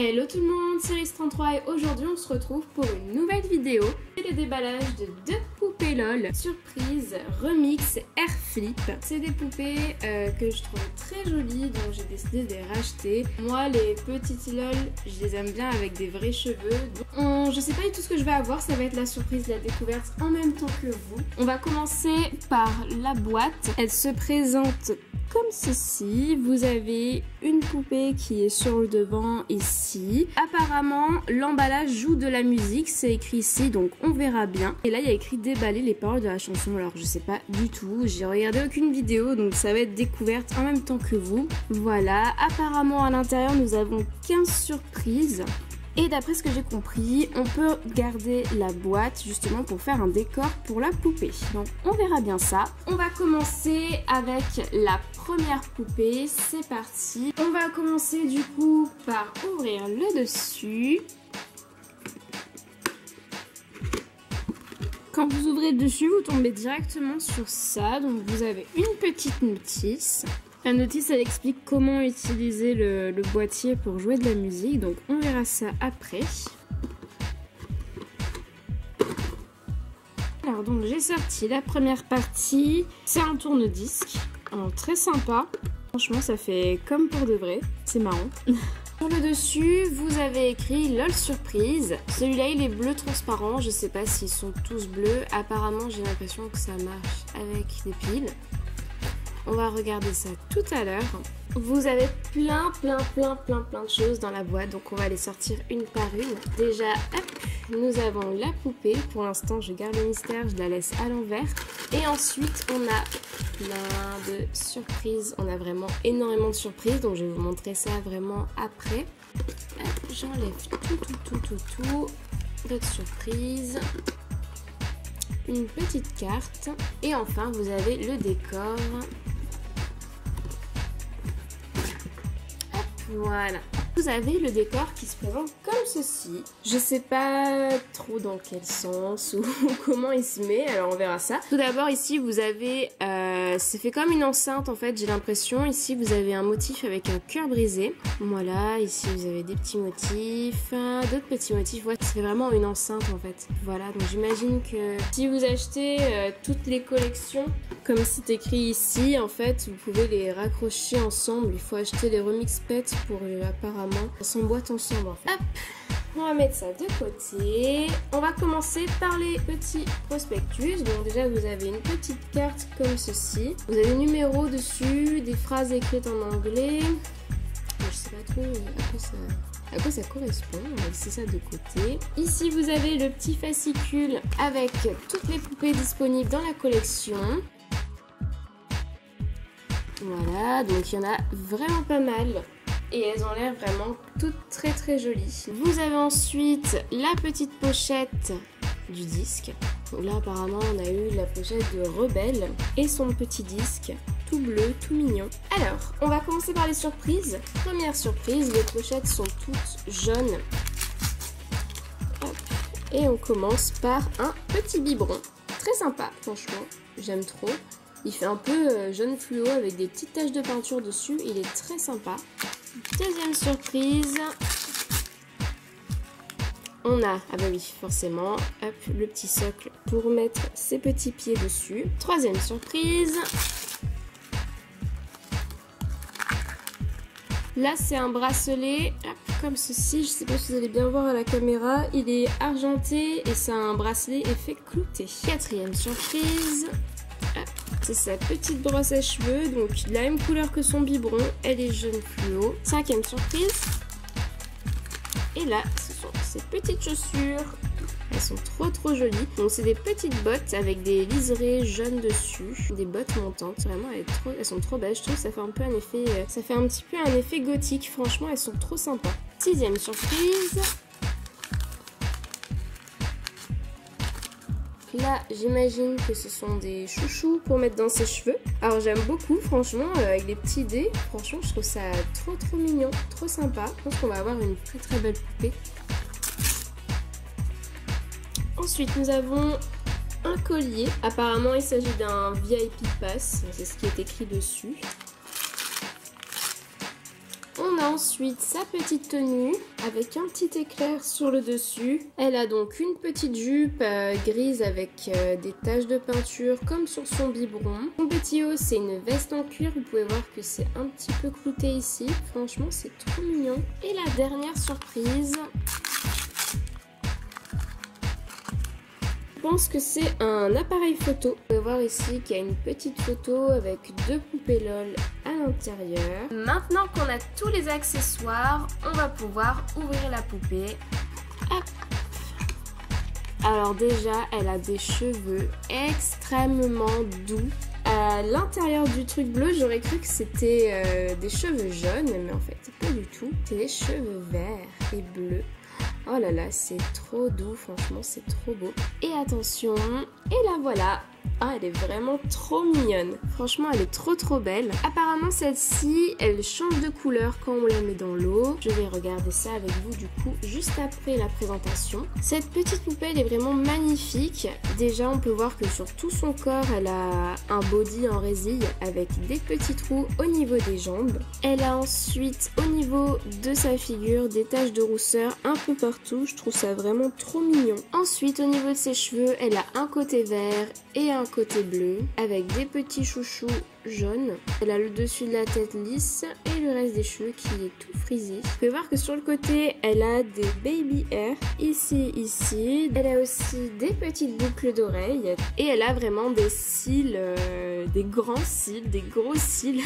Hello tout le monde, c'est Riz33 et aujourd'hui on se retrouve pour une nouvelle vidéo. C'est le déballage de deux poupées LOL surprise remix Air Flip. C'est des poupées que je trouve très jolies, donc j'ai décidé de les racheter. Moi les petites LOL, je les aime bien avec des vrais cheveux. Donc, je sais pas du tout ce que je vais avoir, ça va être la surprise, la découverte en même temps que vous. On va commencer par la boîte. Elle se présente comme ceci. Vous avez une poupée qui est sur le devant ici. Apparemment, l'emballage joue de la musique, c'est écrit ici, donc on verra bien. Et là, il y a écrit déballer les paroles de la chanson. Alors, je sais pas du tout, j'ai regardé aucune vidéo, donc ça va être découverte en même temps que vous. Voilà, apparemment à l'intérieur, nous avons 15 surprises. Et d'après ce que j'ai compris, on peut garder la boîte justement pour faire un décor pour la poupée. Donc on verra bien ça. On va commencer avec la première poupée. C'est parti. On va commencer du coup par ouvrir le dessus. Quand vous ouvrez le dessus, vous tombez directement sur ça. Donc vous avez une petite notice. La notice, elle explique comment utiliser le boîtier pour jouer de la musique, donc on verra ça après. Alors donc j'ai sorti la première partie, c'est un tourne-disque, très sympa. Franchement ça fait comme pour de vrai, c'est marrant. Sur le dessus, vous avez écrit LOL Surprise. Celui-là, il est bleu transparent. Je sais pas s'ils sont tous bleus. Apparemment, j'ai l'impression que ça marche avec des piles. On va regarder ça tout à l'heure. Vous avez plein de choses dans la boîte, donc on va les sortir une par une. Déjà, hop, nous avons la poupée. Pour l'instant, je garde le mystère, je la laisse à l'envers. Et ensuite, on a plein de surprises. On a vraiment énormément de surprises, donc je vais vous montrer ça vraiment après. J'enlève tout. D'autres surprises. Une petite carte. Et enfin, vous avez le décor. Voilà. Vous avez le décor qui se présente comme ceci. Je sais pas trop dans quel sens ou comment il se met, alors on verra ça. Tout d'abord ici vous avez, c'est fait comme une enceinte en fait, j'ai l'impression. Ici vous avez un motif avec un cœur brisé. Voilà, ici vous avez des petits motifs, d'autres petits motifs. Ouais, ça fait vraiment une enceinte en fait. Voilà, donc j'imagine que si vous achetez toutes les collections, comme c'est écrit ici, en fait, vous pouvez les raccrocher ensemble. Il faut acheter les remix pets pour apparemment s'emboîtent ensemble en fait. Hop, on va mettre ça de côté. On va commencer par les petits prospectus. Donc déjà vous avez une petite carte comme ceci. Vous avez des numéros dessus, des phrases écrites en anglais. Je sais pas trop à quoi ça correspond. On va laisser ça de côté. Ici vous avez le petit fascicule avec toutes les poupées disponibles dans la collection. Voilà, donc il y en a vraiment pas mal. Et elles ont l'air vraiment toutes très jolies. Vous avez ensuite la petite pochette du disque. Donc là apparemment on a eu la pochette de Rebelle et son petit disque tout bleu, tout mignon. Alors, on va commencer par les surprises. Première surprise, les pochettes sont toutes jaunes. Hop. Et on commence par un petit biberon. Très sympa, franchement, j'aime trop. Il fait un peu jaune fluo avec des petites taches de peinture dessus. Il est très sympa. Deuxième surprise. On a, ah bah oui, forcément, hop, le petit socle pour mettre ses petits pieds dessus. Troisième surprise. Là, c'est un bracelet, hop, comme ceci. Je sais pas si vous allez bien voir à la caméra. Il est argenté et c'est un bracelet effet clouté. Quatrième surprise. C'est sa petite brosse à cheveux, donc la même couleur que son biberon, elle est jaune fluo. Cinquième surprise. Et là, ce sont ces petites chaussures. Elles sont trop jolies. Donc c'est des petites bottes avec des liserés jaunes dessus, des bottes montantes. Vraiment, elles sont trop belles. Je trouve que ça fait un peu un effet, ça fait un petit peu un effet gothique. Franchement, elles sont trop sympas. Sixième surprise. Là, j'imagine que ce sont des chouchous pour mettre dans ses cheveux. Alors, j'aime beaucoup, franchement, avec des petits dés. Franchement, je trouve ça trop mignon, trop sympa. Je pense qu'on va avoir une très belle poupée. Ensuite, nous avons un collier. Apparemment, il s'agit d'un VIP Pass. C'est ce qui est écrit dessus. On a ensuite sa petite tenue avec un petit éclair sur le dessus. Elle a donc une petite jupe grise avec des taches de peinture comme sur son biberon. Son petit haut, c'est une veste en cuir. Vous pouvez voir que c'est un petit peu clouté ici. Franchement, c'est trop mignon. Et la dernière surprise, je pense que c'est un appareil photo. Vous pouvez voir ici qu'il y a une petite photo avec 2 poupées LOL à l'intérieur. Maintenant qu'on a tous les accessoires, on va pouvoir ouvrir la poupée. Hop. Alors déjà, elle a des cheveux extrêmement doux. À l'intérieur du truc bleu, j'aurais cru que c'était des cheveux jaunes, mais en fait, pas du tout. C'est des cheveux verts et bleus. Oh là là, c'est trop doux, franchement, c'est trop beau. Et attention, et la voilà. Ah, elle est vraiment trop mignonne. Franchement, elle est trop belle. Apparemment, celle-ci, elle change de couleur quand on la met dans l'eau. Je vais regarder ça avec vous, du coup, juste après la présentation. Cette petite poupée, elle est vraiment magnifique. Déjà, on peut voir que sur tout son corps, elle a un body en résille avec des petits trous au niveau des jambes. Elle a ensuite, au niveau de sa figure, des taches de rousseur un peu partout. Je trouve ça vraiment trop mignon. Ensuite, au niveau de ses cheveux, elle a un côté vert et un côté bleu avec des petits chouchous jaunes. Elle a le dessus de la tête lisse et le reste des cheveux qui est tout frisé. Vous pouvez voir que sur le côté, elle a des baby hair ici. Elle a aussi des petites boucles d'oreilles et elle a vraiment des cils, des grands cils, des gros cils.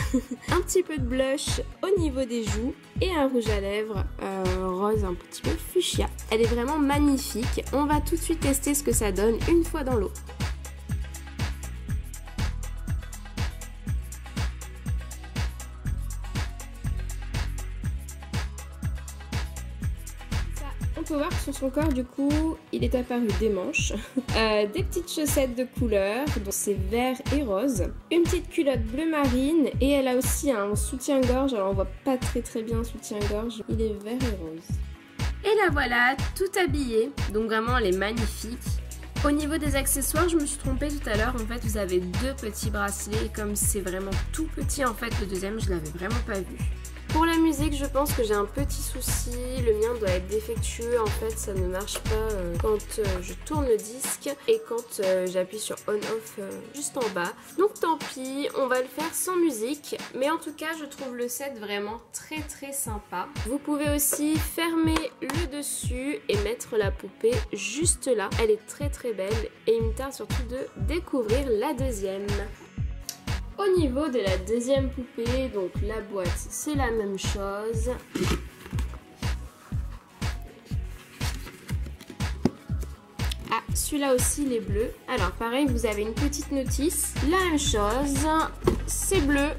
Un petit peu de blush au niveau des joues et un rouge à lèvres rose un petit peu fuchsia. Elle est vraiment magnifique. On va tout de suite tester ce que ça donne une fois dans l'eau. On peut voir que sur son corps, du coup, il est apparu des manches, des petites chaussettes de couleur, dont c'est vert et rose, une petite culotte bleu marine, et elle a aussi un soutien-gorge. Alors on voit pas très bien le soutien-gorge, il est vert et rose. Et la voilà, tout habillée, donc vraiment elle est magnifique. Au niveau des accessoires, je me suis trompée tout à l'heure, en fait vous avez 2 petits bracelets, et comme c'est vraiment tout petit, en fait le deuxième je l'avais vraiment pas vu. Pour la musique, je pense que j'ai un petit souci, le mien doit être défectueux, en fait ça ne marche pas quand je tourne le disque et quand j'appuie sur on-off juste en bas. Donc tant pis, on va le faire sans musique, mais en tout cas je trouve le set vraiment très sympa. Vous pouvez aussi fermer le dessus et mettre la poupée juste là, elle est très belle et il me tarde surtout de découvrir la deuxième. Au niveau de la deuxième poupée, donc la boîte, c'est la même chose. Ah, celui-là aussi, il est bleu. Alors, pareil, vous avez une petite notice. La même chose, c'est bleu.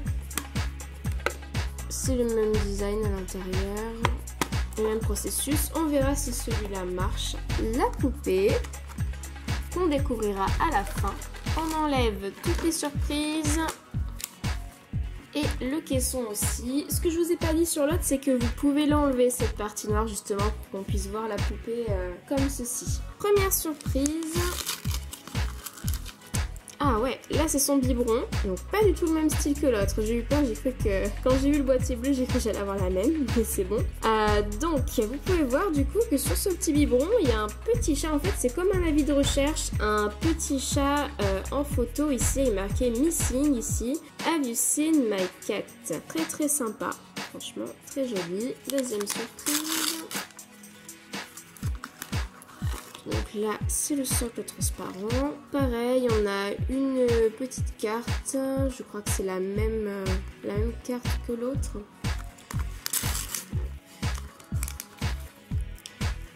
C'est le même design à l'intérieur. Le même processus. On verra si celui-là marche. La poupée, qu'on découvrira à la fin. On enlève toutes les surprises. Et le caisson aussi. Ce que je vous ai pas dit sur l'autre, c'est que vous pouvez l'enlever, cette partie noire, justement, pour qu'on puisse voir la poupée comme ceci. Première surprise. Ah ouais, là c'est son biberon, donc pas du tout le même style que l'autre. J'ai eu peur, j'ai cru que quand j'ai vu le boîtier bleu, j'ai cru que j'allais avoir la même, mais c'est bon. Donc vous pouvez voir du coup que sur ce petit biberon, il y a un petit chat. En fait, c'est comme un avis de recherche, un petit chat en photo. Ici, il est marqué Missing ici. Have you seen my cat? Très sympa, franchement, très joli. Deuxième surprise. Donc là, c'est le socle transparent. Pareil, on a une petite carte. Je crois que c'est la même carte que l'autre.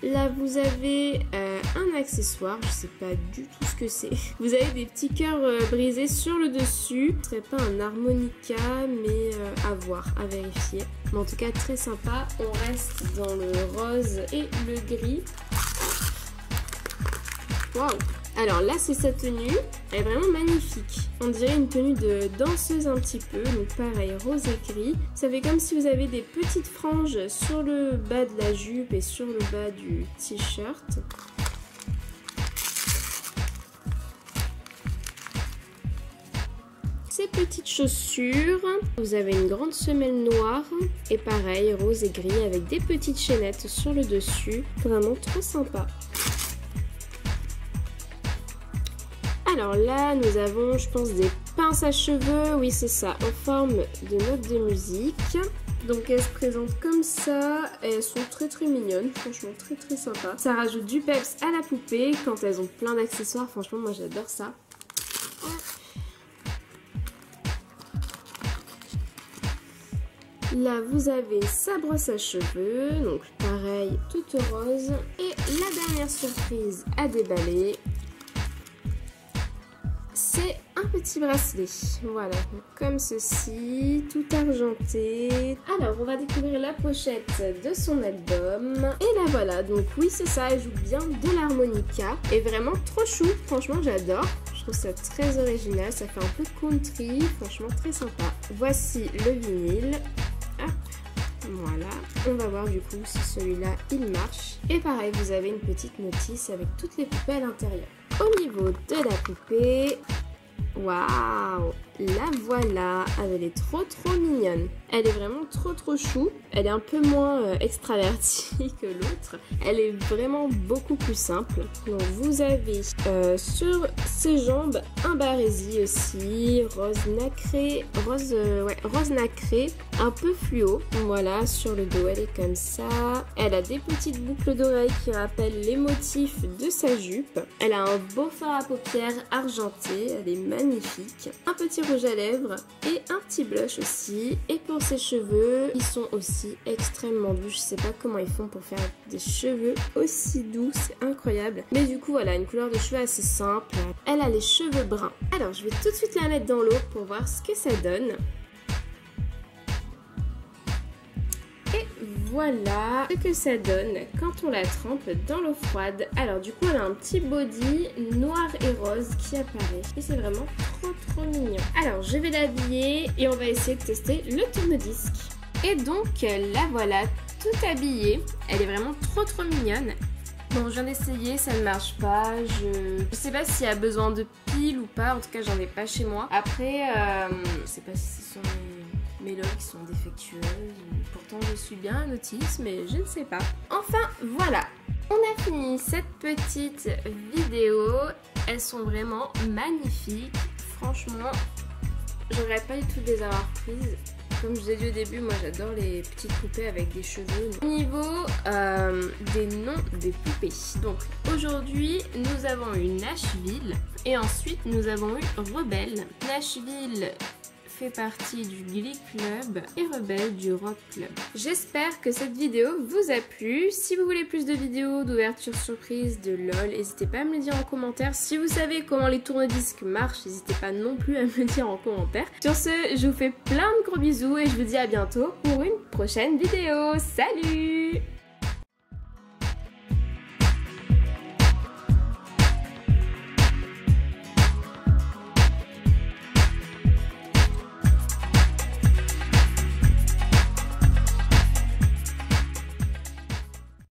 Là, vous avez un accessoire. Je sais pas du tout ce que c'est. Vous avez des petits cœurs brisés sur le dessus. Ce serait pas un harmonica, mais à voir, à vérifier. Mais en tout cas, très sympa. On reste dans le rose et le gris. Waouh! Alors là, c'est sa tenue. Elle est vraiment magnifique. On dirait une tenue de danseuse un petit peu. Donc pareil, rose et gris. Ça fait comme si vous avez des petites franges sur le bas de la jupe et sur le bas du t-shirt. ces petites chaussures. Vous avez une grande semelle noire et pareil, rose et gris avec des petites chaînettes sur le dessus. Vraiment trop sympa. Alors là, nous avons, je pense, des pinces à cheveux. Oui, c'est ça, en forme de notes de musique. Donc elles se présentent comme ça, et elles sont très mignonnes, franchement très sympa. Ça rajoute du peps à la poupée quand elles ont plein d'accessoires, franchement moi j'adore ça. Là vous avez sa brosse à cheveux, donc pareil, toute rose. Et la dernière surprise à déballer, c'est un petit bracelet, voilà, comme ceci, tout argenté. Alors, on va découvrir la pochette de son album. Et là, voilà, donc oui, c'est ça, elle joue bien de l'harmonica. Et vraiment trop chou, franchement, j'adore. Je trouve ça très original, ça fait un peu country, franchement, très sympa. Voici le vinyle. Hop. Voilà, on va voir du coup si celui-là, il marche. Et pareil, vous avez une petite notice avec toutes les poupées à l'intérieur. Au niveau de la poupée, waouh, la voilà, elle est trop mignonne. Elle est vraiment trop chou. Elle est un peu moins extravertie que l'autre. Elle est vraiment beaucoup plus simple. Donc vous avez sur ses jambes un barésie aussi, rose nacré, rose nacré, un peu fluo. Voilà, sur le dos elle est comme ça. Elle a des petites boucles d'oreilles qui rappellent les motifs de sa jupe. Elle a un beau fard à paupières argenté, elle est magnifique. Un petit rouge à lèvres et un petit blush aussi. Et pour ses cheveux, ils sont aussi extrêmement doux. Je sais pas comment ils font pour faire des cheveux aussi doux, c'est incroyable. Mais du coup, voilà, une couleur de cheveux assez simple. Elle a les cheveux bruns. Alors, je vais tout de suite la mettre dans l'eau pour voir ce que ça donne. Et voilà ce que ça donne quand on la trempe dans l'eau froide. Alors du coup elle a un petit body noir et rose qui apparaît. Et c'est vraiment trop mignon. Alors je vais l'habiller et on va essayer de tester le tourne-disque. Et donc la voilà tout habillée. Elle est vraiment trop mignonne. Bon, je viens d'essayer, ça ne marche pas. Je sais pas s'il y a besoin de piles ou pas. En tout cas, j'en ai pas chez moi. Après, je sais pas si ce sont mes logs qui sont défectueuses. Pourtant, je suis bien un autiste, mais je ne sais pas. Enfin, voilà. On a fini cette petite vidéo. Elles sont vraiment magnifiques. Franchement, je regrette pas du tout de les avoir prises. Comme je vous ai dit au début, moi j'adore les petites poupées avec des cheveux. Au niveau des noms des poupées. Donc aujourd'hui, nous avons eu Nashville et ensuite nous avons eu Rebelle. Nashville fait partie du Glee Club et Rebelle du Rock Club. J'espère que cette vidéo vous a plu. Si vous voulez plus de vidéos d'ouverture surprise, de LOL, n'hésitez pas à me le dire en commentaire. Si vous savez comment les tourne-disques marchent, n'hésitez pas non plus à me le dire en commentaire. Sur ce, je vous fais plein de gros bisous et je vous dis à bientôt pour une prochaine vidéo. Salut!